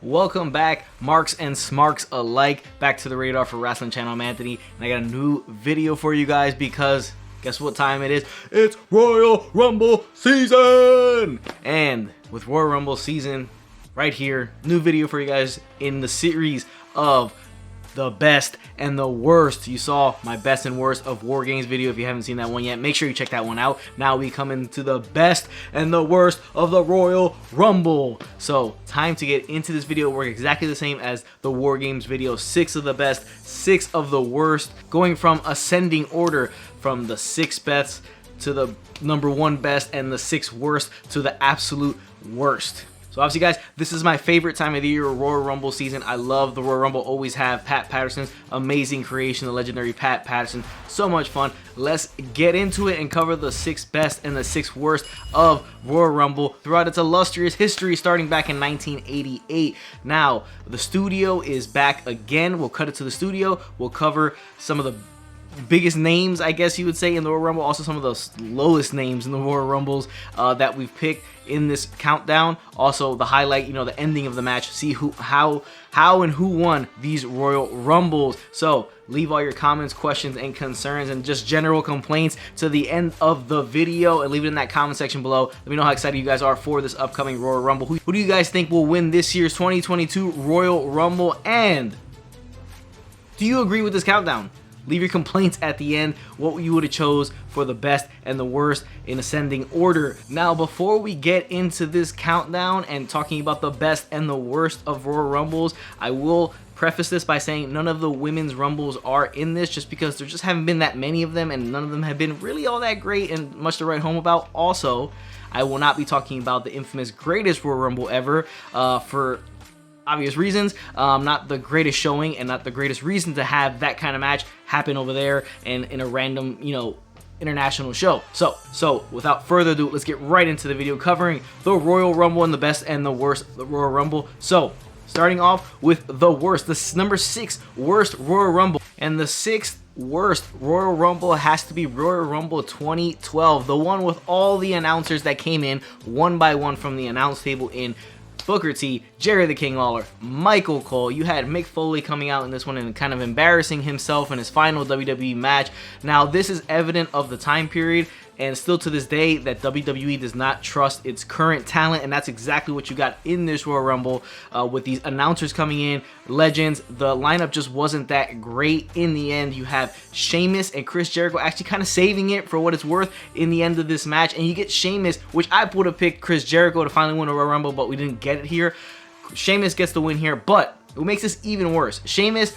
Welcome back, marks and smarks alike, back to the radar for Wrestling Channel. I'm Anthony, and I got a new video for you guys because guess what time it is? It's Royal Rumble season! And with Royal Rumble season right here, new video for you guys in the series of the best and the worst. You saw my best and worst of War Games video. If you haven't seen that one yet, make sure you check that one out. Now we come into the best and the worst of the Royal Rumble. So time to get into this video. Work exactly the same as the War Games video. 6 of the best, 6 of the worst, going from ascending order from the 6 best to the number 1 best and the 6 worst to the absolute worst. So obviously, guys, this is my favorite time of the year, Royal Rumble season. I love the Royal Rumble. Always have. Pat Patterson's amazing creation, the legendary Pat Patterson. So much fun. Let's get into it and cover the 6 best and the 6 worst of Royal Rumble throughout its illustrious history, starting back in 1988. Now, the studio is back again. We'll cut it to the studio. We'll cover some of the biggest names, I guess you would say, in the Royal Rumble. Also some of the lowest names in the Royal Rumbles that we've picked in this countdown. Also the highlight, the ending of the match. See how and who won these Royal Rumbles. So leave all your comments, questions, and concerns, and just general complaints to the end of the video, and leave it in that comment section below. Let me know how excited you guys are for this upcoming Royal Rumble. Who do you guys think will win this year's 2022 Royal Rumble? And do you agree with this countdown? Leave your complaints at the end, what you would have chose for the best and the worst in ascending order. Now, before we get into this countdown and talking about the best and the worst of Royal Rumbles, I will preface this by saying none of the women's Rumbles are in this, just because there just haven't been that many of them, and none of them have been really all that great and much to write home about. Also, I will not be talking about the infamous greatest Royal Rumble ever for obvious reasons. Not the greatest showing and not the greatest reason to have that kind of match happen over there and in a random, international show. So without further ado, let's get right into the video covering the Royal Rumble and the best and the worst of the Royal Rumble. So starting off with the worst, the number 6 worst Royal Rumble, and the 6th worst Royal Rumble has to be Royal Rumble 2012, the one with all the announcers that came in one by one from the announce table in Booker T, Jerry the King Lawler, Michael Cole. You had Mick Foley coming out in this one and kind of embarrassing himself in his final WWE match. Now, this is evident of the time period and still to this day that WWE does not trust its current talent, and that's exactly what you got in this Royal Rumble with these announcers coming in, legends. The lineup just wasn't that great in the end. You have Sheamus and Chris Jericho actually kind of saving it for what it's worth in the end of this match, and you get Sheamus, which I would have picked Chris Jericho to finally win a Royal Rumble, but we didn't get it here. Sheamus gets the win here, but what makes this even worse, Sheamus,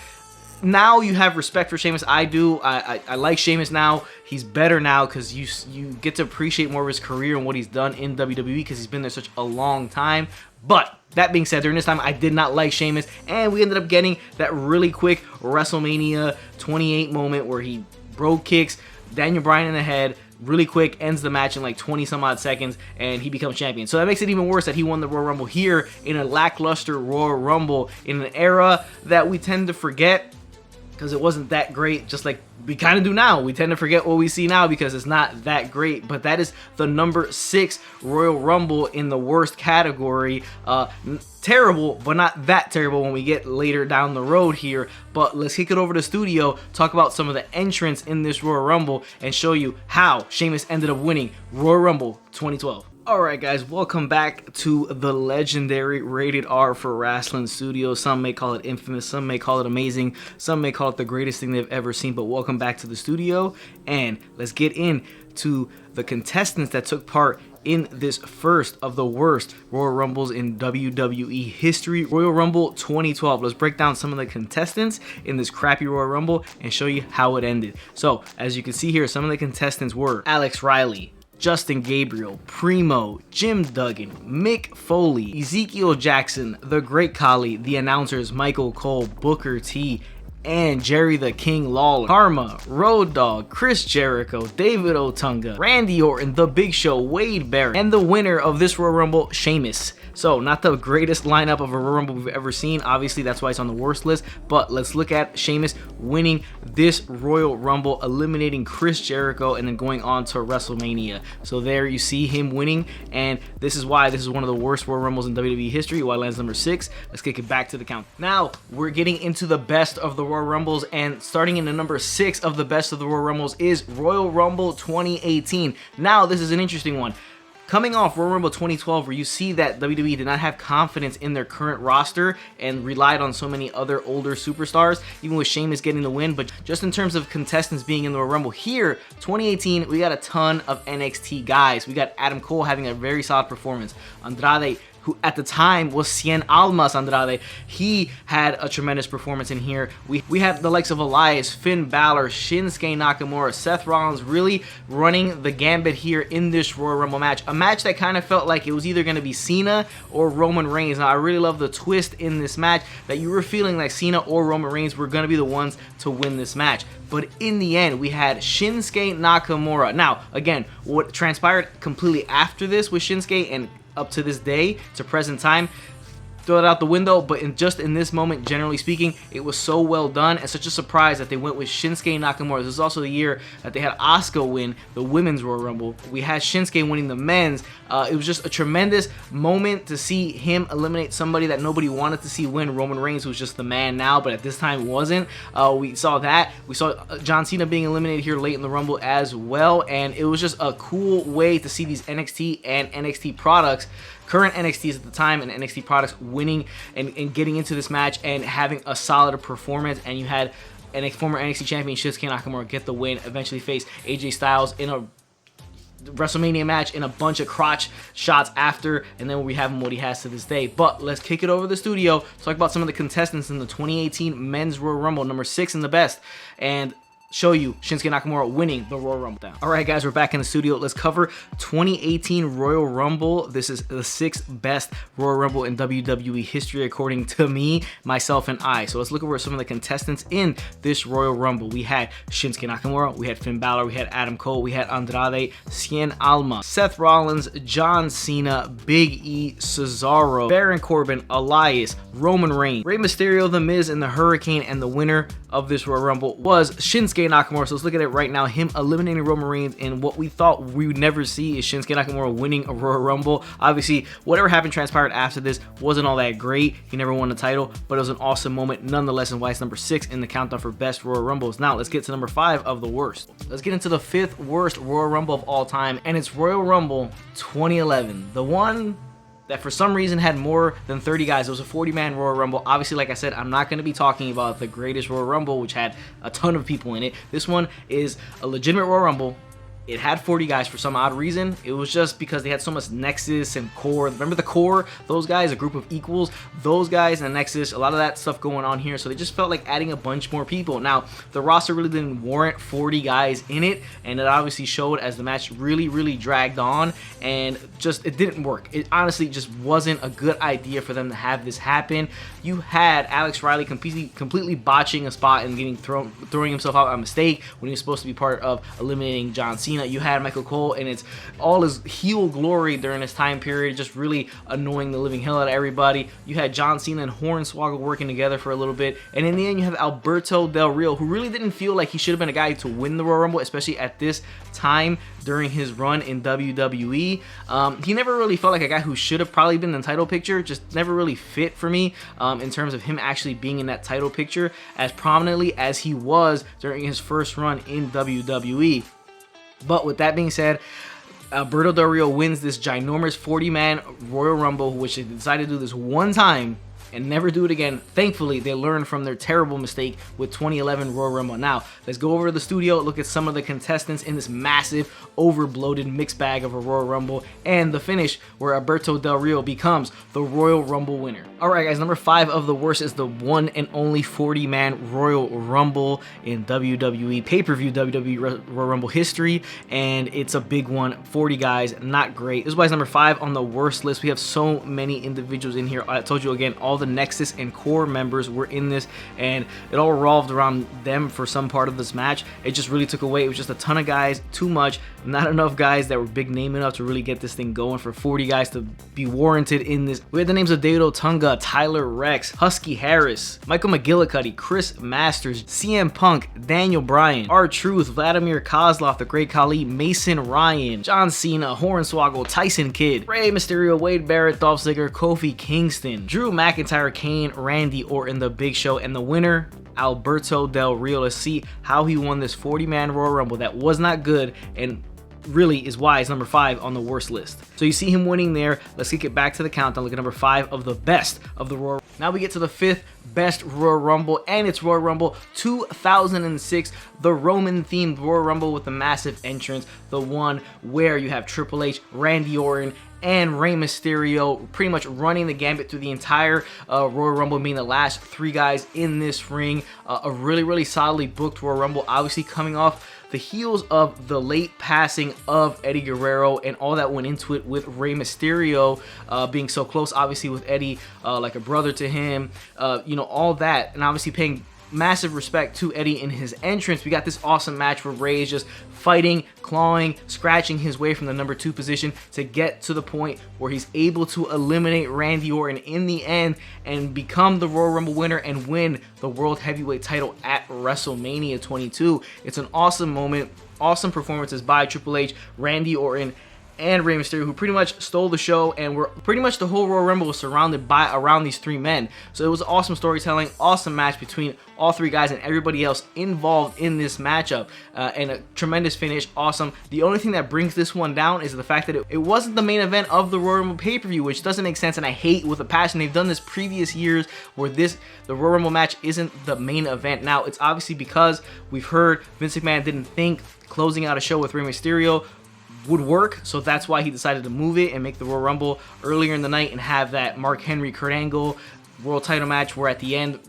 now you have respect for Sheamus. I do. I like Sheamus now. He's better now because you get to appreciate more of his career and what he's done in WWE because he's been there such a long time. But that being said, during this time, I did not like Sheamus, and we ended up getting that really quick WrestleMania 28 moment where he bro kicks Daniel Bryan in the head really quick, ends the match in like 20 some odd seconds, and he becomes champion. So that makes it even worse that he won the Royal Rumble here in a lackluster Royal Rumble in an era that we tend to forget because it wasn't that great, just like we kind of do now. We tend to forget what we see now because it's not that great. But that is the number 6 Royal Rumble in the worst category. Terrible, but not that terrible when we get later down the road here. But let's kick it over to the studio, talk about some of the entrants in this Royal Rumble, and show you how Sheamus ended up winning Royal Rumble 2012. Alright guys, welcome back to the legendary Rated R for Wrestling Studio. Some may call it infamous, some may call it amazing, some may call it the greatest thing they've ever seen, but welcome back to the studio, and let's get into the contestants that took part in this first of the worst Royal Rumbles in WWE history, Royal Rumble 2012. Let's break down some of the contestants in this crappy Royal Rumble and show you how it ended. So, as you can see here, some of the contestants were Alex Riley, Justin Gabriel, Primo, Jim Duggan, Mick Foley, Ezekiel Jackson, The Great Khali, the announcers Michael Cole, Booker T, and Jerry the King Lawler, Karma, Road Dogg, Chris Jericho, David Otunga, Randy Orton, The Big Show, Wade Barrett, and the winner of this Royal Rumble, Sheamus. So, not the greatest lineup of a Royal Rumble we've ever seen. Obviously, that's why it's on the worst list. But let's look at Sheamus winning this Royal Rumble, eliminating Chris Jericho, and then going on to WrestleMania. So there you see him winning, and this is why this is one of the worst Royal Rumbles in WWE history. Why it lands number 6. Let's kick it back to the count. Now, we're getting into the best of the Royal Rumbles, and starting in the number 6 of the best of the Royal Rumbles is Royal Rumble 2018. Now, this is an interesting one. Coming off Royal Rumble 2012, where you see that WWE did not have confidence in their current roster and relied on so many other older superstars, even with Sheamus getting the win. But just in terms of contestants being in the Royal Rumble here, 2018, we got a ton of NXT guys. We got Adam Cole having a very solid performance. Andrade, who at the time was Cien Almas Andrade, he had a tremendous performance in here. We have the likes of Elias, Finn Balor, Shinsuke Nakamura, Seth Rollins really running the gambit here in this Royal Rumble match. A match that kind of felt like it was either going to be Cena or Roman Reigns. Now, I really love the twist in this match that you were feeling like Cena or Roman Reigns were going to be the ones to win this match. But in the end, we had Shinsuke Nakamura. Now, again, what transpired completely after this with Shinsuke and up to this day, to present time, throw it out the window. But just in this moment, generally speaking, it was so well done and such a surprise that they went with Shinsuke Nakamura. This is also the year that they had Asuka win the Women's Royal Rumble. We had Shinsuke winning the Men's. It was just a tremendous moment to see him eliminate somebody that nobody wanted to see win, Roman Reigns, who's just the man now, but at this time wasn't. We saw that. We saw John Cena being eliminated here late in the Rumble as well, and it was just a cool way to see these NXT and NXT products, current NXTs at the time and NXT products, winning and getting into this match and having a solid performance. And you had former NXT champion Shinsuke Nakamura get the win, eventually face AJ Styles in a WrestleMania match in a bunch of crotch shots after, and then we have him what he has to this day. But let's kick it over to the studio, talk about some of the contestants in the 2018 Men's Royal Rumble, number 6 in the best, and show you Shinsuke Nakamura winning the Royal Rumble. Alright guys, we're back in the studio. Let's cover 2018 Royal Rumble. This is the 6th best Royal Rumble in WWE history according to me, myself, and I. So let's look over some of the contestants in this Royal Rumble. We had Shinsuke Nakamura, we had Finn Balor, we had Adam Cole, we had Andrade, Cien Almas, Seth Rollins, John Cena, Big E, Cesaro, Baron Corbin, Elias, Roman Reigns, Rey Mysterio, The Miz, and the Hurricane, and the winner of this Royal Rumble was Shinsuke Nakamura. So let's look at it right now. Him eliminating Roman Reigns, and what we thought we would never see is Shinsuke Nakamura winning a Royal Rumble. Obviously, whatever happened transpired after this wasn't all that great. He never won the title, but it was an awesome moment nonetheless, and why it's number 6 in the countdown for best Royal Rumbles. Now let's get to number 5 of the worst. Let's get into the 5th worst Royal Rumble of all time, and it's Royal Rumble 2011. The one that for some reason had more than 30 guys. It was a 40-man Royal Rumble. Obviously, like I said, I'm not going to be talking about the greatest Royal Rumble, which had a ton of people in it. This one is a legitimate Royal Rumble. It had 40 guys for some odd reason. It was just because they had so much Nexus and Core. Remember the Core? Those guys, a group of equals. Those guys and Nexus, a lot of that stuff going on here. So they just felt like adding a bunch more people. Now, the roster really didn't warrant 40 guys in it. And it obviously showed as the match really, really dragged on. And just, it didn't work. It honestly just wasn't a good idea for them to have this happen. You had Alex Riley completely botching a spot and getting throwing himself out by mistake when he was supposed to be part of eliminating John Cena. You had Michael Cole and it's all his heel glory during this time period, just really annoying the living hell out of everybody. You had John Cena and Hornswoggle working together for a little bit, and in the end you have Alberto Del Rio, who really didn't feel like he should have been a guy to win the Royal Rumble, especially at this time during his run in WWE. He never really felt like a guy who should have probably been in the title picture, just never really fit for me in terms of him actually being in that title picture as prominently as he was during his first run in WWE. But with that being said, Alberto Del Rio wins this ginormous 40-man Royal Rumble, which they decided to do this one time and never do it again. Thankfully, they learned from their terrible mistake with 2011 Royal Rumble. Now, let's go over to the studio, look at some of the contestants in this massive, over-bloated mixed bag of a Royal Rumble, and the finish where Alberto Del Rio becomes the Royal Rumble winner. Alright guys, number 5 of the worst is the one and only 40-man Royal Rumble in WWE, pay-per-view WWE Royal Rumble history, and it's a big one. 40 guys, not great. This is why it's number 5 on the worst list. We have so many individuals in here. I told you again, all all the Nexus and core members were in this, and it all revolved around them for some part of this match. It just really took away. It was just a ton of guys, too much, not enough guys that were big name enough to really get this thing going for 40 guys to be warranted in this. We had the names of David Otunga, Tyler Rex, Husky Harris, Michael McGillicuddy, Chris Masters, CM Punk, Daniel Bryan, R-Truth, Vladimir Kozlov, the Great Khali, Mason Ryan, John Cena, Hornswoggle, Tyson Kidd, Rey Mysterio, Wade Barrett, Dolph Ziggler, Kofi Kingston, Drew McIntyre, Kane, Randy Orton, The Big Show, and the winner, Alberto Del Rio. Let's see how he won this 40-man Royal Rumble that was not good and really is why it's number 5 on the worst list. So you see him winning there. Let's kick it back to the countdown. Look at number 5 of the best of the Royal. Now we get to the 5th best Royal Rumble, and it's Royal Rumble 2006, the Roman themed Royal Rumble with the massive entrance, the one where you have Triple H, Randy Orton, and Rey Mysterio pretty much running the gambit through the entire Royal Rumble, being the last 3 guys in this ring. A really solidly booked Royal Rumble, obviously coming off the heels of the late passing of Eddie Guerrero and all that went into it with Rey Mysterio being so close, obviously with Eddie like a brother to him, you know, all that, and obviously paying massive respect to Eddie in his entrance. We got this awesome match where Rey is just fighting, clawing, scratching his way from the number 2 position to get to the point where he's able to eliminate Randy Orton in the end and become the Royal Rumble winner and win the World Heavyweight title at WrestleMania 22. It's an awesome moment, awesome performances by Triple H, Randy Orton, and Rey Mysterio, who pretty much stole the show, and were pretty much the whole Royal Rumble was surrounded by around these 3 men. So it was awesome storytelling, awesome match between all 3 guys and everybody else involved in this matchup, and a tremendous finish. Awesome. The only thing that brings this one down is the fact that it wasn't the main event of the Royal Rumble pay-per-view, which doesn't make sense, and I hate with a passion. They've done this previous years where the Royal Rumble match isn't the main event. Now it's obviously because we've heard Vince McMahon didn't think closing out a show with Rey Mysterio would work, so that's why he decided to move it and make the Royal Rumble earlier in the night and have that Mark Henry Kurt Angle world title match where at the end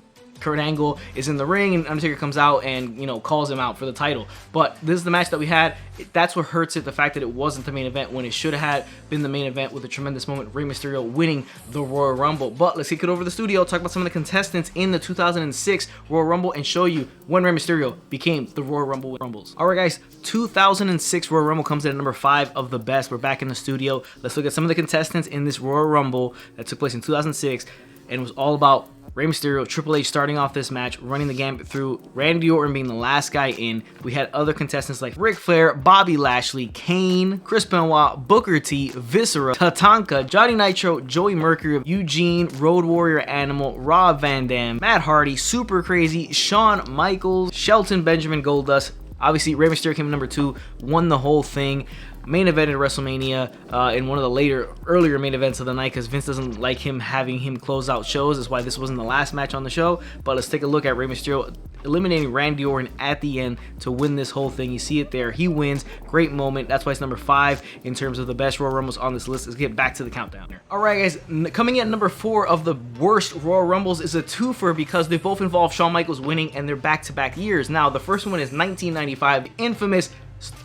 Kurt Angle is in the ring and Undertaker comes out and, you know, calls him out for the title. But this is the match that we had. That's what hurts it, the fact that it wasn't the main event when it should have been the main event with a tremendous moment, Rey Mysterio winning the Royal Rumble. But let's kick it over to the studio, talk about some of the contestants in the 2006 Royal Rumble and show you when Rey Mysterio became the Royal Rumble Rumbles. Alright guys, 2006 Royal Rumble comes in at number 5 of the best. We're back in the studio. Let's look at some of the contestants in this Royal Rumble that took place in 2006 and was all about Rey Mysterio, Triple H starting off this match, running the gambit through, Randy Orton being the last guy in. We had other contestants like Ric Flair, Bobby Lashley, Kane, Chris Benoit, Booker T, Viscera, Tatanka, Johnny Nitro, Joey Mercury, Eugene, Road Warrior Animal, Rob Van Dam, Matt Hardy, Super Crazy, Shawn Michaels, Shelton Benjamin Goldust. Obviously, Rey Mysterio came in number 2, won the whole thing. Main event at WrestleMania in one of the earlier main events of the night, because Vince doesn't like having him close out shows. That's why this wasn't the last match on the show. But let's take a look at Rey Mysterio eliminating Randy Orton at the end to win this whole thing. You see it there. He wins. Great moment. That's why it's number 5 in terms of the best Royal Rumbles on this list. Let's get back to the countdown here. All right, guys. Coming in at number 4 of the worst Royal Rumbles is a twofer because they both involve Shawn Michaels winning and they're back-to-back years. Now, the first one is 1995, the infamous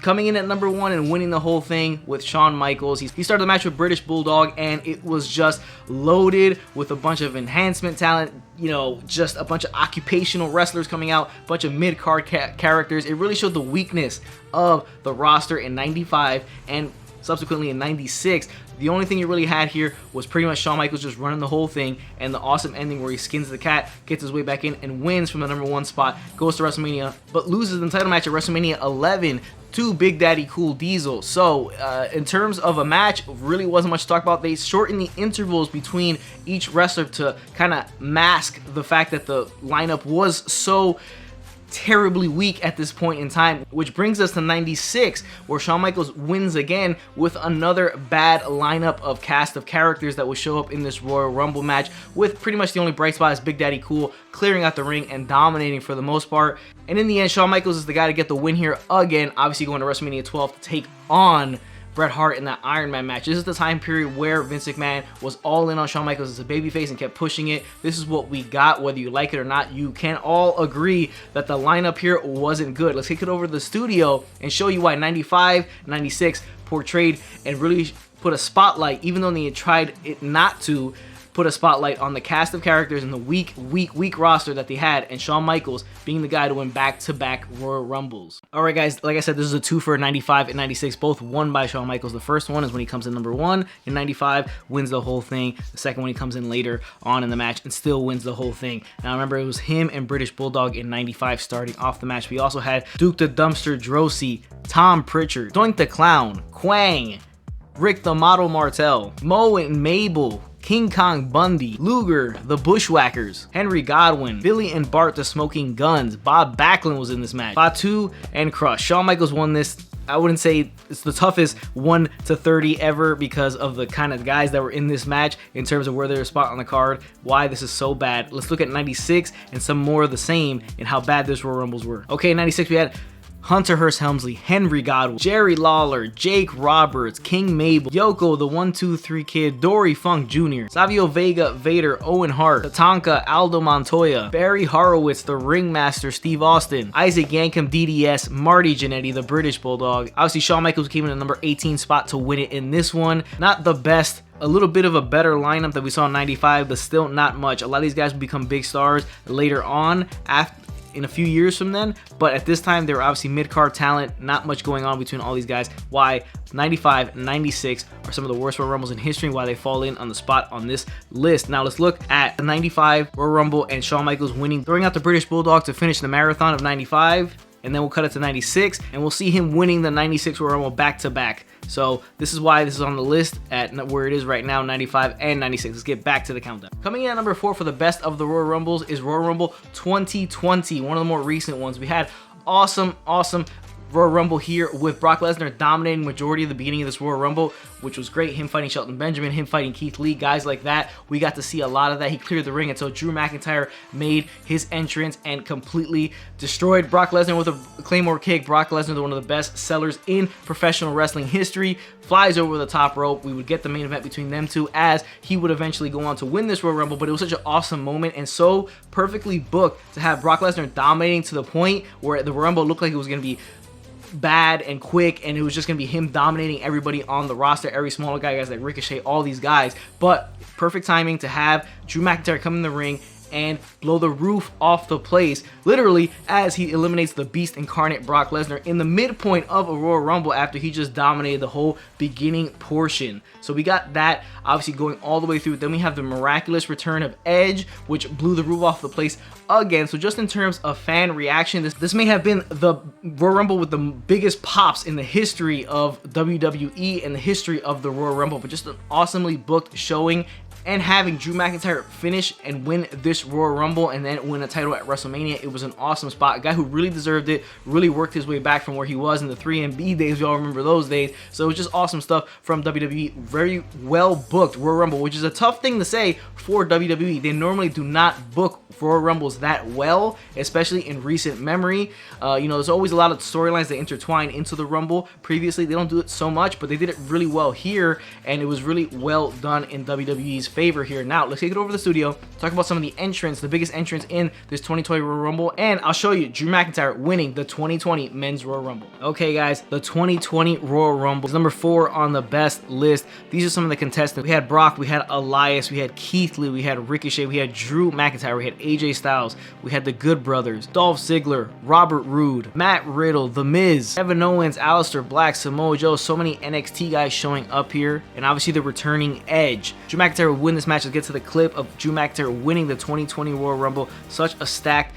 coming in at number 1 and winning the whole thing with Shawn Michaels. He started the match with British Bulldog, and it was just loaded with a bunch of enhancement talent, you know, just a bunch of occupational wrestlers coming out, a bunch of mid-card characters. It really showed the weakness of the roster in 95 and subsequently in 96. The only thing you really had here was pretty much Shawn Michaels just running the whole thing, and the awesome ending where he skins the cat, gets his way back in, and wins from the number 1 spot, goes to WrestleMania, but loses the title match at WrestleMania 11 to Big Daddy Cool Diesel. So in terms of a match, really wasn't much to talk about. They shortened the intervals between each wrestler to kind of mask the fact that the lineup was so terribly weak at this point in time, which brings us to 96, where Shawn Michaels wins again with another bad lineup of cast of characters that will show up in this Royal Rumble match, with pretty much the only bright spot is Big Daddy Cool clearing out the ring and dominating for the most part. And in the end, Shawn Michaels is the guy to get the win here again, obviously going to WrestleMania 12 to take on Bret Hart in that Iron Man match. This is the time period where Vince McMahon was all in on Shawn Michaels as a babyface and kept pushing it. This is what we got, whether you like it or not. You can all agree that the lineup here wasn't good. Let's take it over to the studio and show you why 95, 96 portrayed and really put a spotlight, even though they had tried it not to, put a spotlight on the cast of characters and the weak roster that they had, and Shawn Michaels being the guy to win back-to-back Royal Rumbles. Alright guys, like I said, this is a 2 for 95 and 96, both won by Shawn Michaels. The first one is when he comes in number 1 in 95, wins the whole thing. The second one he comes in later on in the match and still wins the whole thing. Now remember, it was him and British Bulldog in 95 starting off the match. We also had Duke the Dumpster Droese, Tom Pritchard, Doink the Clown, Quang, Rick the Model Martel, Mo and Mabel, King Kong Bundy, Luger, the Bushwhackers, Henry Godwin, Billy and Bart the Smoking Guns, Bob Backlund was in this match, Fatu and Crush. Shawn Michaels won this. I wouldn't say it's the toughest 1 to 30 ever because of the kind of guys that were in this match in terms of where they're spot on the card, why this is so bad. Let's look at 96 and some more of the same and how bad this Royal Rumbles were. Okay, 96 we had Hunter Hearst Helmsley, Henry Godwin, Jerry Lawler, Jake Roberts, King Mabel, Yoko, the 1-2-3 Kid, Dory Funk Jr., Savio Vega, Vader, Owen Hart, Tatanka, Aldo Montoya, Barry Horowitz, the Ringmaster, Steve Austin, Isaac Yankem, DDS, Marty Jannetty, the British Bulldog. Obviously, Shawn Michaels came in the number 18 spot to win it in this one. Not the best. A little bit of a better lineup that we saw in 95, but still not much. A lot of these guys will become big stars later on in a few years from then, but at this time they were obviously mid-card talent, not much going on between all these guys. Why 95 and 96 are some of the worst Royal Rumbles in history, and why they fall in on the spot on this list. Now let's look at the 95 Royal Rumble and Shawn Michaels winning, throwing out the British Bulldog to finish the marathon of 95, and then we'll cut it to 96, and we'll see him winning the 96 Royal Rumble back-to-back. So this is why this is on the list at where it is right now, 95 and 96. Let's get back to the countdown. Coming in at number 4 for the best of the Royal Rumbles is Royal Rumble 2020, one of the more recent ones. We had awesome Royal Rumble here with Brock Lesnar dominating majority of the beginning of this Royal Rumble, which was great. Him fighting Shelton Benjamin, him fighting Keith Lee, guys like that. We got to see a lot of that. He cleared the ring until Drew McIntyre made his entrance and completely destroyed Brock Lesnar with a Claymore kick. Brock Lesnar, one of the best sellers in professional wrestling history, flies over the top rope. We would get the main event between them two, as he would eventually go on to win this Royal Rumble. But it was such an awesome moment and so perfectly booked to have Brock Lesnar dominating to the point where the Rumble looked like it was going to be bad and quick, and it was just gonna be him dominating everybody on the roster, every smaller guys like Ricochet, all these guys. But perfect timing to have Drew McIntyre come in the ring and blow the roof off the place, literally, as he eliminates the beast incarnate Brock Lesnar in the midpoint of a Royal Rumble after he just dominated the whole beginning portion. So we got that obviously going all the way through. Then we have the miraculous return of Edge, which blew the roof off the place again. So just in terms of fan reaction, this may have been the Royal Rumble with the biggest pops in the history of WWE and the history of the Royal Rumble, but just an awesomely booked showing. And having Drew McIntyre finish and win this Royal Rumble and then win a title at WrestleMania, it was an awesome spot. A guy who really deserved it, really worked his way back from where he was in the 3MB days. We all remember those days. So it was just awesome stuff from WWE. Very well booked Royal Rumble, which is a tough thing to say for WWE. They normally do not book Royal Rumbles that well, especially in recent memory. There's always a lot of storylines that intertwine into the Rumble. Previously, they don't do it so much, but they did it really well here, and it was really well done in WWE's favor here. Now, let's take it over to the studio, talk about some of the entrants, the biggest entrants in this 2020 Royal Rumble, and I'll show you Drew McIntyre winning the 2020 Men's Royal Rumble. Okay, guys, the 2020 Royal Rumble is number 4 on the best list. These are some of the contestants. We had Brock, we had Elias, we had Keith Lee, we had Ricochet, we had Drew McIntyre, we had AJ Styles, we had the Good Brothers, Dolph Ziggler, Robert Roode, Matt Riddle, The Miz, Kevin Owens, Aleister Black, Samoa Joe, so many NXT guys showing up here, and obviously the returning Edge. Drew McIntyre would win this match. Let's get to the clip of Drew McIntyre winning the 2020 Royal Rumble. Such a stacked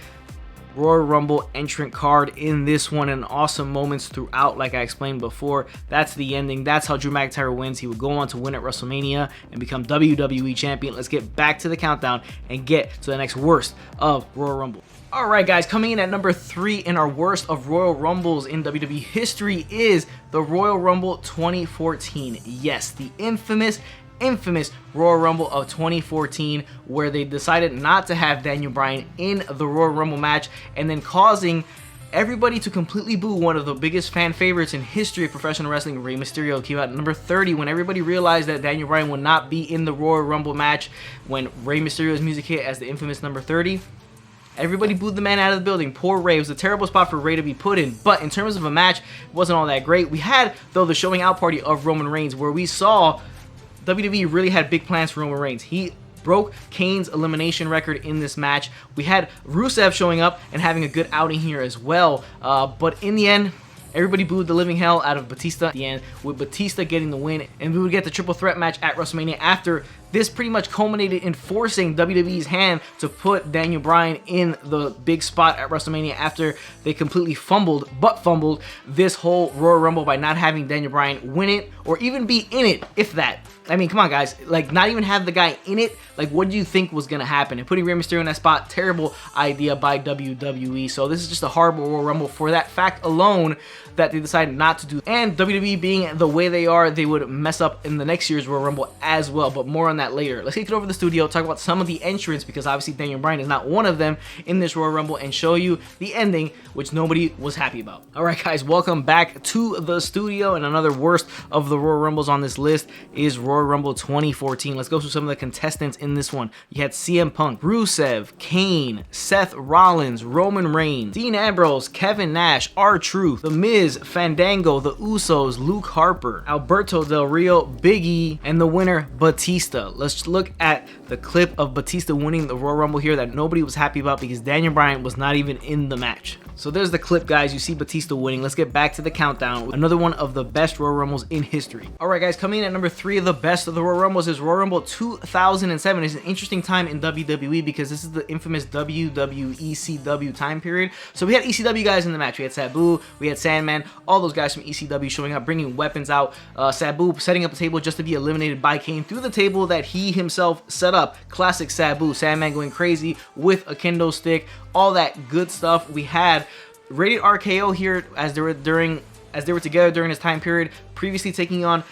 Royal Rumble entrant card in this one, and awesome moments throughout, like I explained before. That's the ending. That's how Drew McIntyre wins. He would go on to win at WrestleMania and become WWE champion. Let's get back to the countdown and get to the next worst of Royal Rumble. Alright guys, coming in at number 3 in our worst of Royal Rumbles in WWE history is the Royal Rumble 2014. Yes, the infamous Royal Rumble of 2014, where they decided not to have Daniel Bryan in the Royal Rumble match, and then causing everybody to completely boo one of the biggest fan favorites in history of professional wrestling. Rey Mysterio came out at number 30 when everybody realized that Daniel Bryan would not be in the Royal Rumble match. When Rey Mysterio's music hit as the infamous number 30, everybody booed the man out of the building. Poor Rey. It was a terrible spot for Rey to be put in, but in terms of a match, it wasn't all that great. We had, though, the showing out party of Roman Reigns, where we saw WWE really had big plans for Roman Reigns. He broke Kane's elimination record in this match. We had Rusev showing up and having a good outing here as well, but in the end, everybody booed the living hell out of Batista at the end, with Batista getting the win, and we would get the triple threat match at WrestleMania after this pretty much culminated in forcing WWE's hand to put Daniel Bryan in the big spot at WrestleMania after they completely fumbled this whole Royal Rumble by not having Daniel Bryan win it or even be in it, if that. I mean, come on, guys. Like, not even have the guy in it. Like, what do you think was going to happen? And putting Rey Mysterio in that spot, terrible idea by WWE. So this is just a horrible Royal Rumble for that fact alone that they decided not to do. And WWE being the way they are, they would mess up in the next year's Royal Rumble as well. But more on that later. Let's take it over to the studio, talk about some of the entrants, because obviously Daniel Bryan is not one of them in this Royal Rumble, and show you the ending, which nobody was happy about. All right, guys, welcome back to the studio. And another worst of the Royal Rumbles on this list is Royal Rumble 2014. Let's go through some of the contestants in this one. You had CM Punk, Rusev, Kane, Seth Rollins, Roman Reigns, Dean Ambrose, Kevin Nash, R-Truth, The Miz, Fandango, The Usos, Luke Harper, Alberto Del Rio, Big E, and the winner, Batista. Let's look at the clip of Batista winning the Royal Rumble here that nobody was happy about because Daniel Bryan was not even in the match. So there's the clip, guys. You see Batista winning. Let's get back to the countdown. Another one of the best Royal Rumbles in history. All right, guys, coming in at number 3 of the best of the Royal Rumbles is Royal Rumble 2007. It's an interesting time in WWE because this is the infamous WWECW time period. So we had ECW guys in the match. We had Sabu, we had Sandman, all those guys from ECW showing up, bringing weapons out. Sabu setting up a table just to be eliminated by Kane through the table that he himself set up. Classic Sabu. Sandman going crazy with a kendo stick. All that good stuff. We had Rated RKO here as they were together during this time period, previously taking on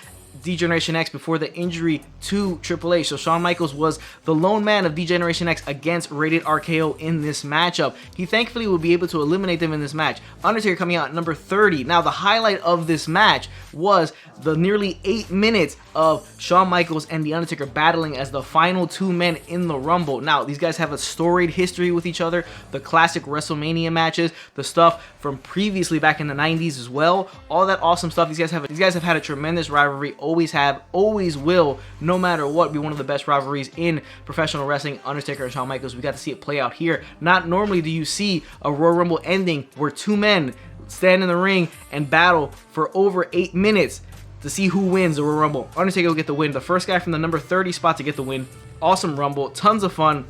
D-Generation X before the injury to Triple H. So Shawn Michaels was the lone man of D-Generation X against Rated RKO in this matchup. He thankfully would be able to eliminate them in this match. Undertaker coming out at number 30. Now the highlight of this match was the nearly 8 minutes of Shawn Michaels and The Undertaker battling as the final 2 men in the Rumble. Now these guys have a storied history with each other. The classic WrestleMania matches, the stuff from previously back in the 90s as well. All that awesome stuff. These guys have had a tremendous rivalry. Always have, always will, no matter what, be one of the best rivalries in professional wrestling. Undertaker and Shawn Michaels, we got to see it play out here. Not normally do you see a Royal Rumble ending where 2 men stand in the ring and battle for over 8 minutes to see who wins the Royal Rumble. Undertaker will get the win. The first guy from the number 30 spot to get the win. Awesome Rumble, tons of fun.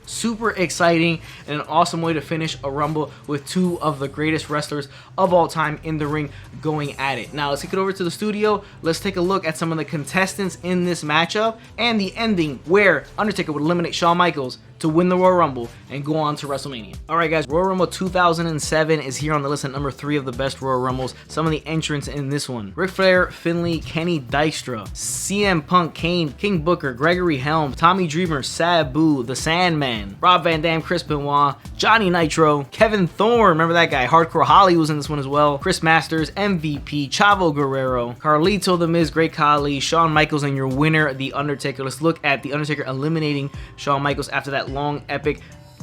Super exciting and an awesome way to finish a Rumble with 2 of the greatest wrestlers of all time in the ring going at it. Now let's take it over to the studio. Let's take a look at some of the contestants in this matchup and the ending where Undertaker would eliminate Shawn Michaels to win the Royal Rumble and go on to WrestleMania. Alright guys, Royal Rumble 2007 is here on the list at number 3 of the best Royal Rumbles. Some of the entrants in this one: Ric Flair, Finlay, Kenny Dykstra, CM Punk, Kane, King Booker, Gregory Helms, Tommy Dreamer, Sabu, The Sandman, Rob Van Dam, Chris Benoit, Johnny Nitro, Kevin Thorne, remember that guy, Hardcore Holly was in this one as well, Chris Masters, MVP, Chavo Guerrero, Carlito, The Miz, Great Khali, Shawn Michaels, and your winner, The Undertaker. Let's look at The Undertaker eliminating Shawn Michaels after that long epic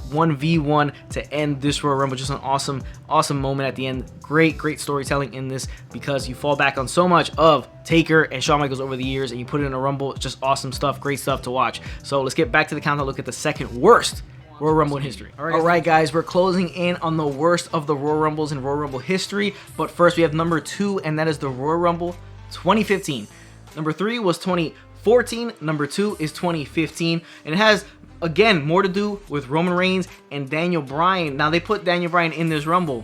1v1 to end this Royal Rumble. Just an awesome moment at the end. Great storytelling in this because you fall back on so much of Taker and Shawn Michaels over the years and you put it in a Rumble. It's just awesome stuff, great stuff to watch. So let's get back to the countdown, look at the second worst Royal Rumble in history. All right, guys, we're closing in on the worst of the Royal Rumbles in Royal Rumble history, but first we have number 2, and that is the Royal Rumble 2015. Number 3 was 2014, number 2 is 2015, and it has again more to do with Roman Reigns and Daniel Bryan. Now they put Daniel Bryan in this Rumble,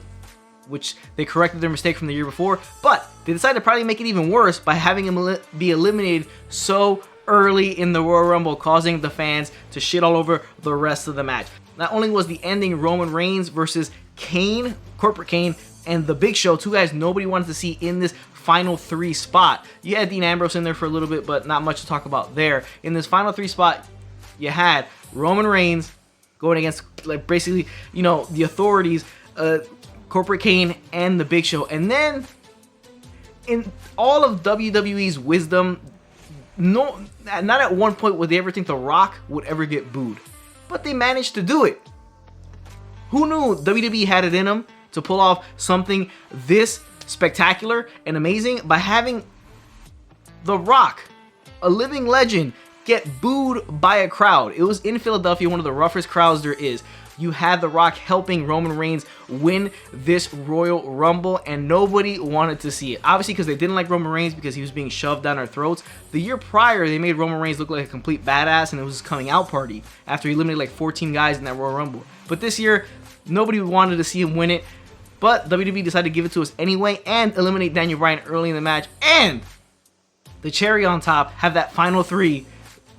which they corrected their mistake from the year before, but they decided to probably make it even worse by having him be eliminated so early in the Royal Rumble, causing the fans to shit all over the rest of the match. Not only was the ending Roman Reigns versus Kane, Corporate Kane, and The Big Show, 2 guys nobody wanted to see in this final 3 spot. You had Dean Ambrose in there for a little bit, but not much to talk about there. In this final 3 spot, you had Roman Reigns going against, like, basically, you know, the authorities, Corporate Kane, and The Big Show. And then, in all of WWE's wisdom, not at one point would they ever think The Rock would ever get booed. But they managed to do it. Who knew WWE had it in them to pull off something this spectacular and amazing by having The Rock, a living legend, get booed by a crowd. It was in Philadelphia, one of the roughest crowds there is. You had The Rock helping Roman Reigns win this Royal Rumble, and nobody wanted to see it. Obviously, because they didn't like Roman Reigns because he was being shoved down our throats. The year prior, they made Roman Reigns look like a complete badass, and it was his coming out party after he eliminated like 14 guys in that Royal Rumble. But this year, nobody wanted to see him win it, but WWE decided to give it to us anyway and eliminate Daniel Bryan early in the match. And the cherry on top, have that final three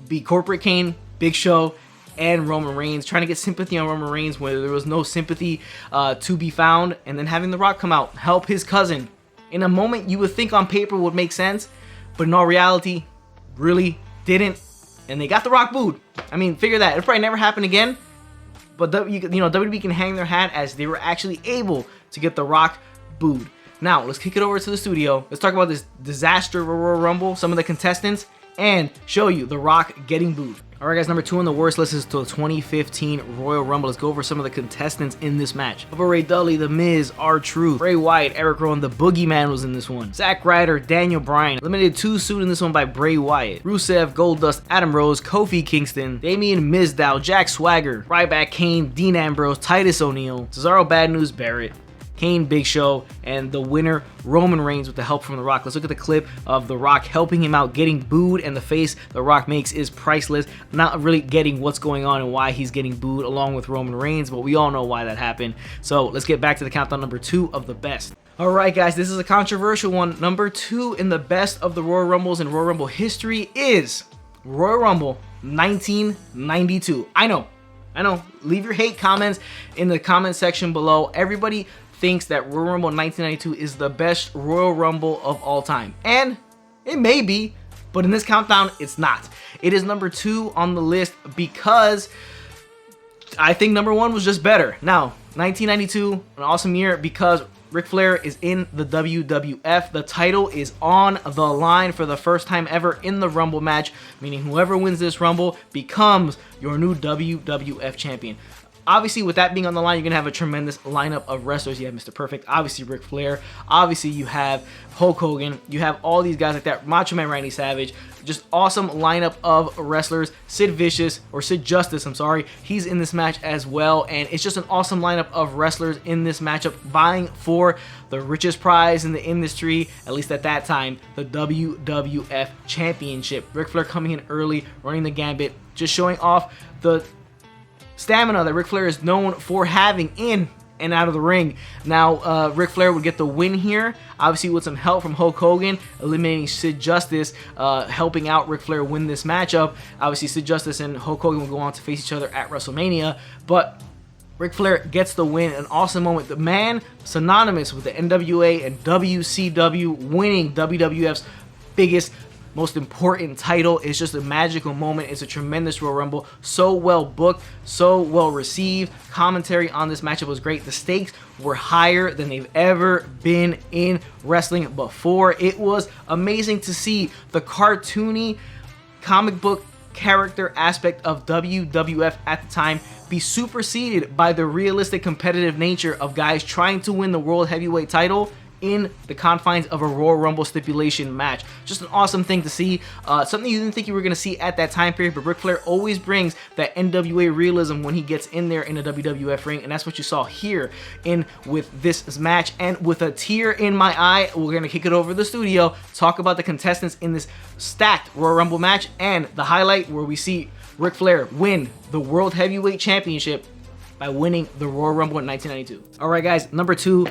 be Corporate Kane, Big Show, and Roman Reigns, trying to get sympathy on Roman Reigns where there was no sympathy to be found, and then having The Rock come out, help his cousin in a moment you would think on paper would make sense, but in all reality, really didn't, and they got The Rock booed. I mean, figure that. It'll probably never happen again, but WWE can hang their hat as they were actually able to get The Rock booed. Now, let's kick it over to the studio. Let's talk about this disaster of a Royal Rumble, some of the contestants, and show you The Rock getting booed. Alright guys, number 2 on the worst list is the 2015 Royal Rumble. Let's go over some of the contestants in this match. Bubba Ray Dudley, The Miz, R-Truth, Bray Wyatt, Eric Rowan, The Boogeyman was in this one. Zack Ryder, Daniel Bryan. Eliminated too soon in this one by Bray Wyatt. Rusev, Goldust, Adam Rose, Kofi Kingston, Damien Mizdow, Jack Swagger, Ryback, Kane, Dean Ambrose, Titus O'Neil, Cesaro Bad News Barrett, Kane, Big Show, and the winner, Roman Reigns, with the help from The Rock. Let's look at the clip of The Rock helping him out, getting booed, and the face The Rock makes is priceless. Not really getting what's going on and why he's getting booed along with Roman Reigns, but we all know why that happened. So let's get back to the countdown, number 2 of the best. Alright guys, this is a controversial one. Number 2 in the best of the Royal Rumbles in Royal Rumble history is Royal Rumble 1992. I know. Leave your hate comments in the comment section below. Everybody thinks that Royal Rumble 1992 is the best Royal Rumble of all time. And it may be, but in this countdown, it's not. It is number 2 on the list because I think number 1 was just better. Now, 1992, an awesome year because Ric Flair is in the WWF. The title is on the line for the first time ever in the Rumble match, meaning whoever wins this Rumble becomes your new WWF champion. Obviously, with that being on the line, you're going to have a tremendous lineup of wrestlers. You have Mr. Perfect, obviously Ric Flair, obviously you have Hulk Hogan, you have all these guys like that, Macho Man Randy Savage, just awesome lineup of wrestlers. Sid Justice, I'm sorry, he's in this match as well, and it's just an awesome lineup of wrestlers in this matchup, vying for the richest prize in the industry, at least at that time, the WWF Championship. Ric Flair coming in early, running the gambit, just showing off the stamina that Ric Flair is known for having in and out of the ring. Now, Ric Flair would get the win here, obviously with some help from Hulk Hogan, eliminating Sid Justice, helping out Ric Flair win this matchup. Obviously, Sid Justice and Hulk Hogan will go on to face each other at WrestleMania, but Ric Flair gets the win, an awesome moment. The man synonymous with the NWA and WCW, winning WWF's biggest, most important title. Is just a magical moment. It's a tremendous Royal Rumble. So well booked, so well received. Commentary on this matchup was great. The stakes were higher than they've ever been in wrestling before. It was amazing to see the cartoony comic book character aspect of WWF at the time be superseded by the realistic competitive nature of guys trying to win the World Heavyweight title in the confines of a Royal Rumble stipulation match. Just an awesome thing to see. Something you didn't think you were going to see at that time period, but Ric Flair always brings that NWA realism when he gets in there in a WWF ring, and that's what you saw here in with this match. And with a tear in my eye, we're going to kick it over to the studio, talk about the contestants in this stacked Royal Rumble match, and the highlight where we see Ric Flair win the World Heavyweight Championship by winning the Royal Rumble in 1992. Alright guys, number 2.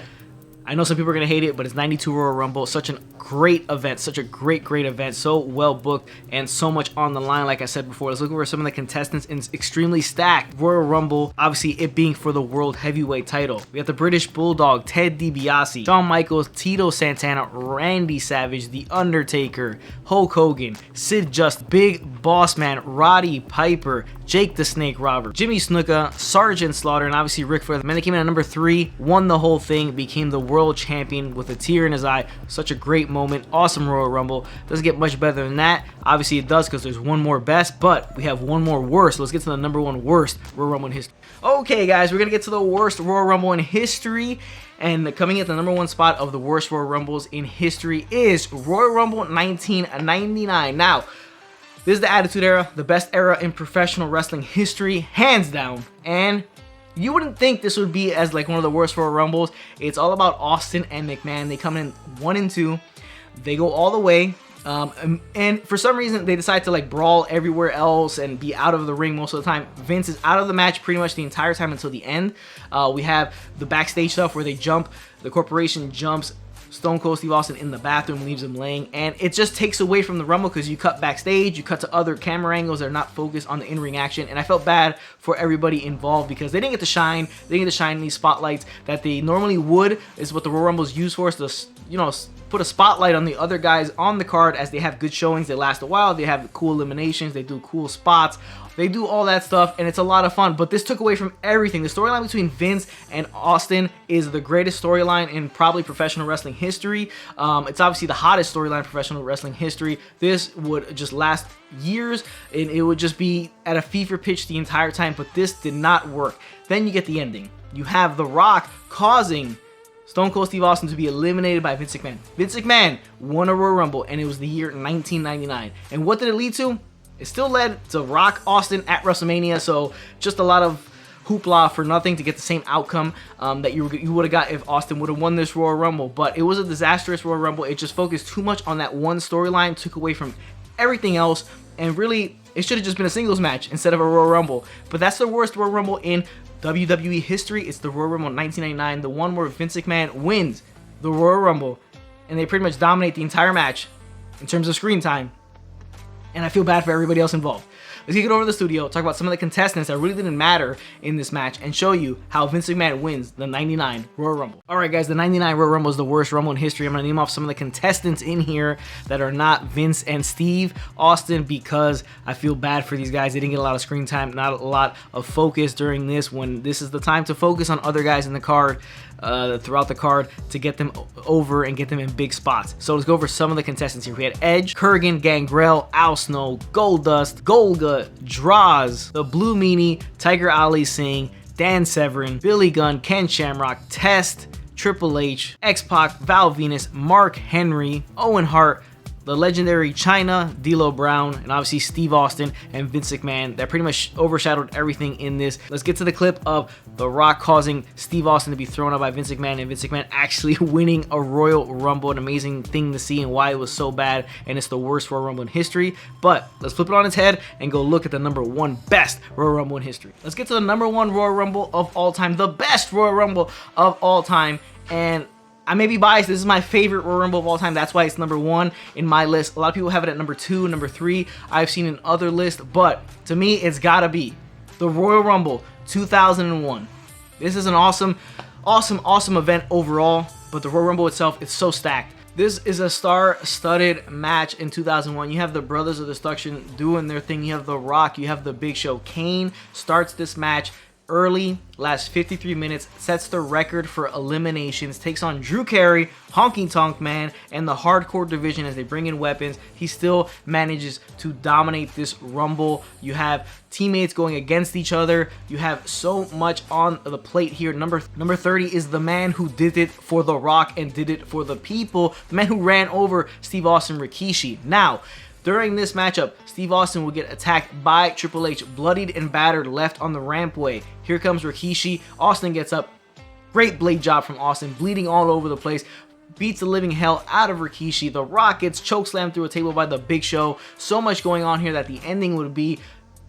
I know some people are going to hate it, but it's 92 Royal Rumble. Such a great event. Such a great event. So well booked and so much on the line, like I said before. Let's look over some of the contestants in this extremely stacked Royal Rumble. Obviously, it being for the World Heavyweight title. We got the British Bulldog, Ted DiBiase, Shawn Michaels, Tito Santana, Randy Savage, The Undertaker, Hulk Hogan, Sid Justice, Big Boss Man, Roddy Piper, Jake the Snake Roberts, Jimmy Snuka, Sergeant Slaughter, and obviously Ric Flair. The man that came in at number 3, won the whole thing, became the world champion with a tear in his eye. Such a great moment. Awesome Royal Rumble. Doesn't get much better than that. Obviously it does because there's one more best, but we have one more worst. So let's get to the number 1 worst Royal Rumble in history. Okay guys, we're going to get to the worst Royal Rumble in history. And coming at the number 1 spot of the worst Royal Rumbles in history is Royal Rumble 1999. Now, This is the Attitude Era, the best era in professional wrestling history, hands down. And you wouldn't think this would be as like one of the worst Royal Rumbles. It's all about Austin and McMahon. They come in 1 and 2. They go all the way. And for some reason, they decide to like brawl everywhere else and be out of the ring most of the time. Vince is out of the match pretty much the entire time until the end. We have the backstage stuff where they jump. The corporation jumps Stone Cold Steve Austin in the bathroom, leaves him laying, and it just takes away from the Rumble because you cut backstage, you cut to other camera angles that are not focused on the in-ring action, and I felt bad for everybody involved because they didn't get to shine. They didn't get to shine in these spotlights that they normally would. Is what the Royal Rumble is used for, is to, you know, put a spotlight on the other guys on the card as they have good showings. They last a while. They have cool eliminations. They do cool spots. They do all that stuff, and it's a lot of fun. But this took away from everything. The storyline between Vince and Austin is the greatest storyline in probably professional wrestling history. It's obviously the hottest storyline in professional wrestling history. This would just last years, and it would just be at a fever pitch the entire time. But this did not work. Then you get the ending. You have The Rock causing Stone Cold Steve Austin to be eliminated by Vince McMahon. Vince McMahon won a Royal Rumble, and it was the year 1999. And what did it lead to? It still led to Rock Austin at WrestleMania, so just a lot of hoopla for nothing to get the same outcome that you would have got if Austin would have won this Royal Rumble. But it was a disastrous Royal Rumble. It just focused too much on that one storyline, took away from everything else, and really, it should have just been a singles match instead of a Royal Rumble. But that's the worst Royal Rumble in WWE history. It's the Royal Rumble 1999, the one where Vince McMahon wins the Royal Rumble, and they pretty much dominate the entire match in terms of screen time. And I feel bad for everybody else involved. Let's get over to the studio, talk about some of the contestants that really didn't matter in this match, and show you how Vince McMahon wins the 99 Royal Rumble. Alright guys, the 99 Royal Rumble is the worst Rumble in history. I'm going to name off some of the contestants in here that are not Vince and Steve Austin because I feel bad for these guys. They didn't get a lot of screen time, not a lot of focus during this, when this is the time to focus on other guys in the card. Throughout the card to get them over and get them in big spots. So let's go over some of the contestants here. We had Edge, Kurgan, Gangrel, Al Snow, Goldust, Golga, Draws, the Blue Meanie, Tiger Ali Singh, Dan Severn, Billy Gunn, Ken Shamrock, Test, Triple H, X-Pac, Val Venus, Mark Henry, Owen Hart, the legendary China, D'Lo Brown, and obviously Steve Austin and Vince McMahon. That pretty much overshadowed everything in this. Let's get to the clip of The Rock causing Steve Austin to be thrown out by Vince McMahon, and Vince McMahon actually winning a Royal Rumble. An amazing thing to see, and why it was so bad, and it's the worst Royal Rumble in history. But let's flip it on its head and go look at the #1 best Royal Rumble in history. Let's get to the #1 Royal Rumble of all time, the best Royal Rumble of all time. And I may be biased, this is my favorite Royal Rumble of all time. That's why it's #1 in my list. A lot of people have it at #2, #3. I've seen in other lists, but to me, it's gotta be the Royal Rumble 2001. This is an awesome event overall, but the Royal Rumble itself, it's so stacked. This is a star-studded match in 2001. You have the Brothers of Destruction doing their thing. You have The Rock. You have the Big Show. Kane starts this match early, lasts 53 minutes, sets the record for eliminations, takes on Drew Carey, Honky Tonk Man, and the Hardcore division as they bring in weapons. He still manages to dominate this Rumble. You have teammates going against each other. You have so much on the plate here. Number 30 is the man who did it for The Rock and did it for the people. The man who ran over Steve Austin, Rikishi. Now, during this matchup, Steve Austin will get attacked by Triple H, bloodied and battered, left on the rampway. Here comes Rikishi. Austin gets up. Great blade job from Austin, bleeding all over the place. Beats the living hell out of Rikishi. The Rock gets chokeslammed through a table by the Big Show. So much going on here that the ending would be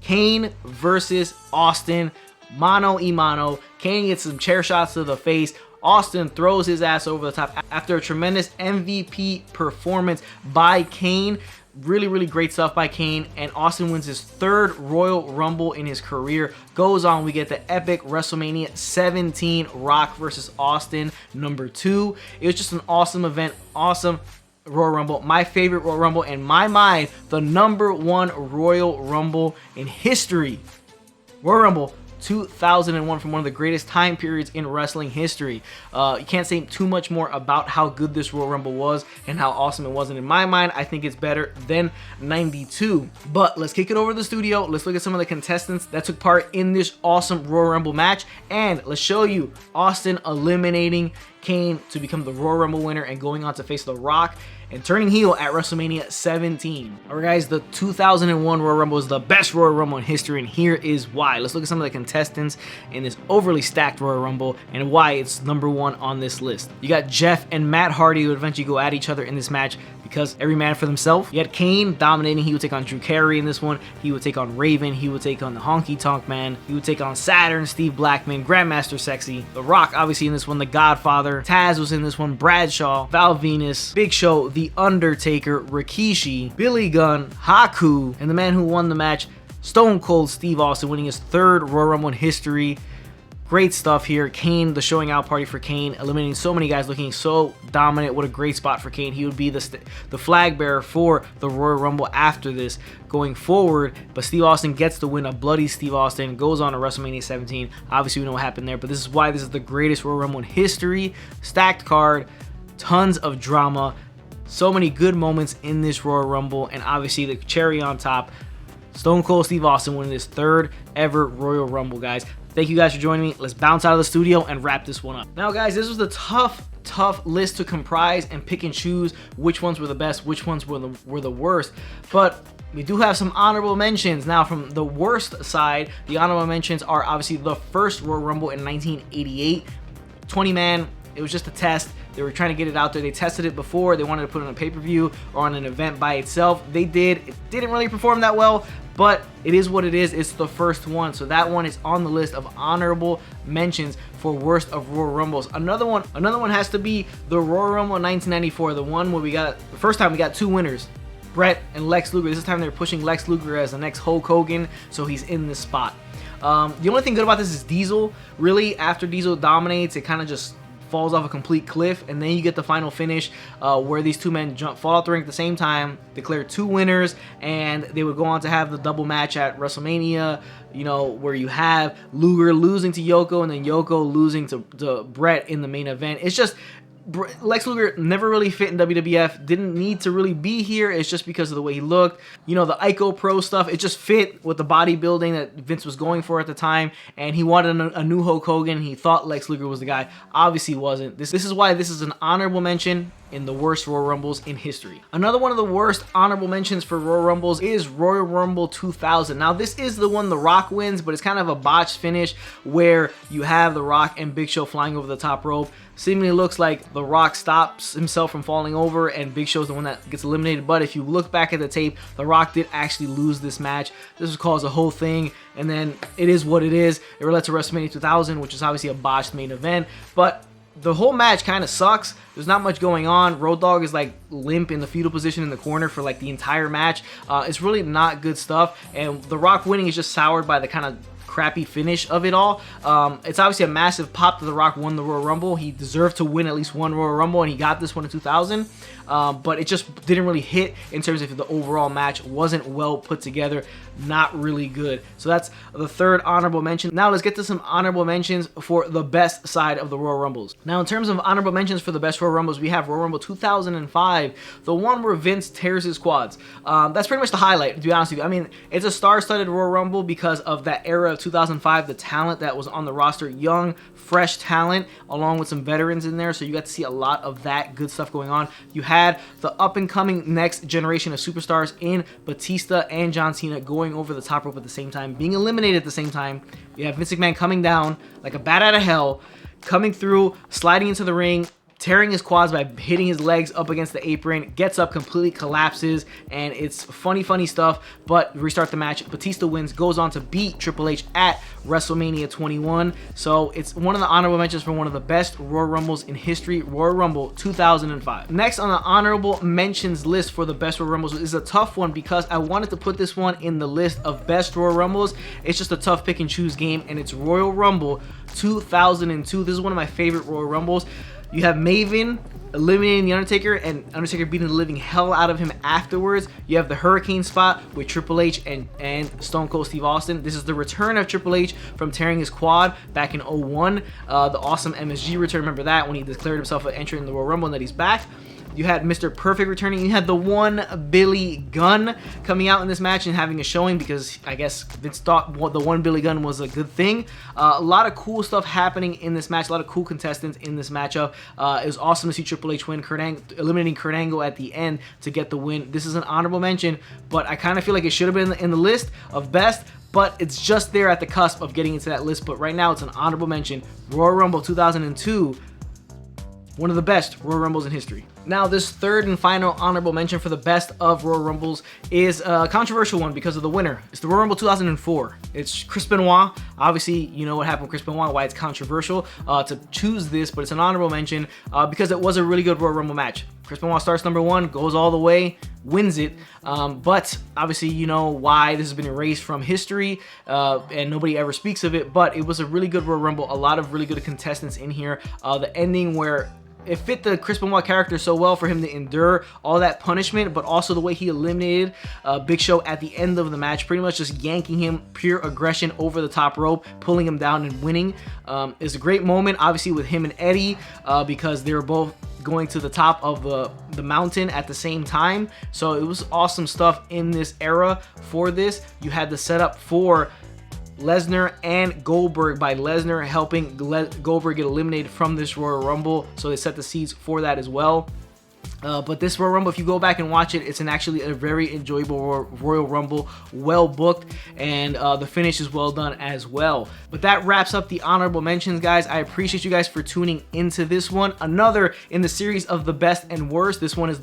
Kane versus Austin, mano y mano. Kane gets some chair shots to the face. Austin throws his ass over the top after a tremendous MVP performance by Kane. Really great stuff by Kane, and Austin wins his 3rd Royal Rumble in his career. Goes on, we get the epic WrestleMania 17 Rock versus Austin #2. It was just an awesome event, awesome Royal Rumble. My favorite Royal Rumble, in my mind, the #1 Royal Rumble in history. Royal Rumble 2001, from one of the greatest time periods in wrestling history. You can't say too much more about how good this Royal Rumble was and how awesome it was, and in my mind, I think it's better than 92. But let's kick it over to the studio. Let's look at some of the contestants that took part in this awesome Royal Rumble match, and let's show you Austin eliminating Kane to become the Royal Rumble winner and going on to face The Rock and turning heel at WrestleMania 17. Alright guys, the 2001 Royal Rumble is the best Royal Rumble in history, and here is why. Let's look at some of the contestants in this overly stacked Royal Rumble and why it's #1 on this list. You got Jeff and Matt Hardy who would eventually go at each other in this match because every man for themselves. You had Kane dominating. He would take on Drew Carey in this one. He would take on Raven. He would take on the Honky Tonk Man. He would take on Saturn, Steve Blackman, Grandmaster Sexy. The Rock obviously in this one. The Godfather. Taz was in this one. Bradshaw. Val Venus. Big Show. The Undertaker. Rikishi. Billy Gunn. Haku. And the man who won the match, Stone Cold Steve Austin, winning his 3rd Royal Rumble in history. Great stuff here. Kane, the showing out party for Kane, eliminating so many guys, looking so dominant. What a great spot for Kane. He would be the flag bearer for the Royal Rumble after this going forward. But Steve Austin gets the win. A bloody Steve Austin goes on to WrestleMania 17. Obviously, we know what happened there, but this is why this is the greatest Royal Rumble in history. Stacked card, tons of drama, so many good moments in this Royal Rumble, and obviously the cherry on top, Stone Cold Steve Austin winning his 3rd ever Royal Rumble, guys. Thank you guys for joining me. Let's bounce out of the studio and wrap this one up. Now, guys, this was the tough list to comprise and pick and choose which ones were the best, which ones were the worst. But we do have some honorable mentions. Now, from the worst side, the honorable mentions are obviously the first Royal Rumble in 1988. 20-man, it was just a test. They were trying to get it out there. They tested it before. They wanted to put it on a pay-per-view or on an event by itself. They did. It didn't really perform that well, but it is what it is. It's the first one. So that one is on the list of honorable mentions for worst of Royal Rumbles. Another one has to be the Royal Rumble in 1994, the one where the first time we got 2 winners. Bret and Lex Luger. This time they're pushing Lex Luger as the next Hulk Hogan, so he's in this spot. The only thing good about this is Diesel. Really, after Diesel dominates, it kind of just falls off a complete cliff, and then you get the final finish where these 2 men fall out the ring at the same time, declare 2 winners, and they would go on to have the double match at WrestleMania, you know, where you have Luger losing to Yoko and then Yoko losing to Bret in the main event. It's just, Lex Luger never really fit in WWF, didn't need to really be here. It's just because of the way he looked. You know, the Ico Pro stuff, it just fit with the bodybuilding that Vince was going for at the time, and he wanted a new Hulk Hogan. He thought Lex Luger was the guy. Obviously wasn't. This is why this is an honorable mention in the worst Royal Rumbles in history. Another one of the worst honorable mentions for Royal Rumbles is Royal Rumble 2000. Now, this is the one The Rock wins, but it's kind of a botched finish where you have The Rock and Big Show flying over the top rope. Seemingly looks like The Rock stops himself from falling over and Big Show's the one that gets eliminated. But if you look back at the tape, The Rock did actually lose this match. This was caused a whole thing, and then it is what it is. It led to WrestleMania 2000, which is obviously a botched main event, but the whole match kind of sucks. There's not much going on. Road Dogg is like limp in the fetal position in the corner for like the entire match. It's really not good stuff, and The Rock winning is just soured by the kind of crappy finish of it all. It's obviously a massive pop that The Rock won the Royal Rumble. He deserved to win at least one Royal Rumble, and he got this one in 2000. But it just didn't really hit in terms of the overall match. Wasn't well put together. Not really good. So that's the 3rd honorable mention. Now let's get to some honorable mentions for the best side of the Royal Rumbles. Now, in terms of honorable mentions for the best Royal Rumbles, we have Royal Rumble 2005, the one where Vince tears his quads. That's pretty much the highlight, to be honest with you. I mean, it's a star-studded Royal Rumble because of that era of 2005, the talent that was on the roster, young, fresh talent, along with some veterans in there. So you got to see a lot of that good stuff going on. You had the up-and-coming next generation of superstars in Batista and John Cena going over the top rope at the same time, being eliminated at the same time. You have Vince McMahon coming down like a bat out of hell, coming through, sliding into the ring, tearing his quads by hitting his legs up against the apron, gets up, completely collapses, and it's funny stuff, but restart the match. Batista wins, goes on to beat Triple H at WrestleMania 21. So it's one of the honorable mentions for one of the best Royal Rumbles in history, Royal Rumble 2005. Next on the honorable mentions list for the best Royal Rumbles is a tough one because I wanted to put this one in the list of best Royal Rumbles. It's just a tough pick and choose game, and it's Royal Rumble 2002. This is one of my favorite Royal Rumbles. You have Maven eliminating The Undertaker and Undertaker beating the living hell out of him afterwards. You have the Hurricane spot with Triple H and Stone Cold Steve Austin. This is the return of Triple H from tearing his quad back in 01. The awesome MSG return, remember that, when he declared himself an entrant in the Royal Rumble and that he's back. You had Mr. Perfect returning. You had the one Billy Gunn coming out in this match and having a showing, because I guess Vince thought the one Billy Gunn was a good thing. A lot of cool stuff happening in this match. A lot of cool contestants in this matchup. It was awesome to see Triple H win, eliminating Kurt Angle at the end to get the win. This is an honorable mention, but I kind of feel like it should have been in the list of best, but it's just there at the cusp of getting into that list. But right now it's an honorable mention. Royal Rumble 2002, one of the best Royal Rumbles in history. Now, this third and final honorable mention for the best of Royal Rumbles is a controversial one because of the winner. It's the Royal Rumble 2004. It's Chris Benoit. Obviously, you know what happened with Chris Benoit, why it's controversial to choose this, but it's an honorable mention because it was a really good Royal Rumble match. Chris Benoit starts number one, goes all the way, wins it, but obviously you know why this has been erased from history and nobody ever speaks of it, but it was a really good Royal Rumble, a lot of really good contestants in here. The ending where it fit the Chris Benoit character so well for him to endure all that punishment, but also the way he eliminated Big Show at the end of the match, pretty much just yanking him, pure aggression over the top rope, pulling him down and winning. Is a great moment, obviously, with him and Eddie because they were both going to the top of the mountain at the same time. So it was awesome stuff in this era for this. You had the setup for Lesnar and Goldberg by Lesnar helping Goldberg get eliminated from this Royal Rumble, so they set the seeds for that as well. But this Royal Rumble, if you go back and watch it, it's actually a very enjoyable Royal Rumble, well booked, and the finish is well done as well. But that wraps up the honorable mentions, guys. I appreciate you guys for tuning into this one. Another in the series of the best and worst. This one is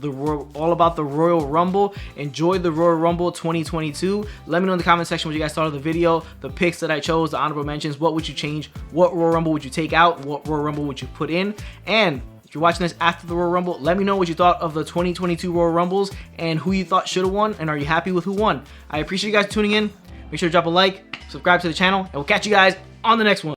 all about the Royal Rumble. Enjoy the Royal Rumble 2022. Let me know in the comment section what you guys thought of the video, the picks that I chose, the honorable mentions. What would you change? What Royal Rumble would you take out? What Royal Rumble would you put in? And if you're watching this after the Royal Rumble, let me know what you thought of the 2022 Royal Rumbles and who you thought should have won, and are you happy with who won? I appreciate you guys tuning in. Make sure to drop a like, subscribe to the channel, and we'll catch you guys on the next one.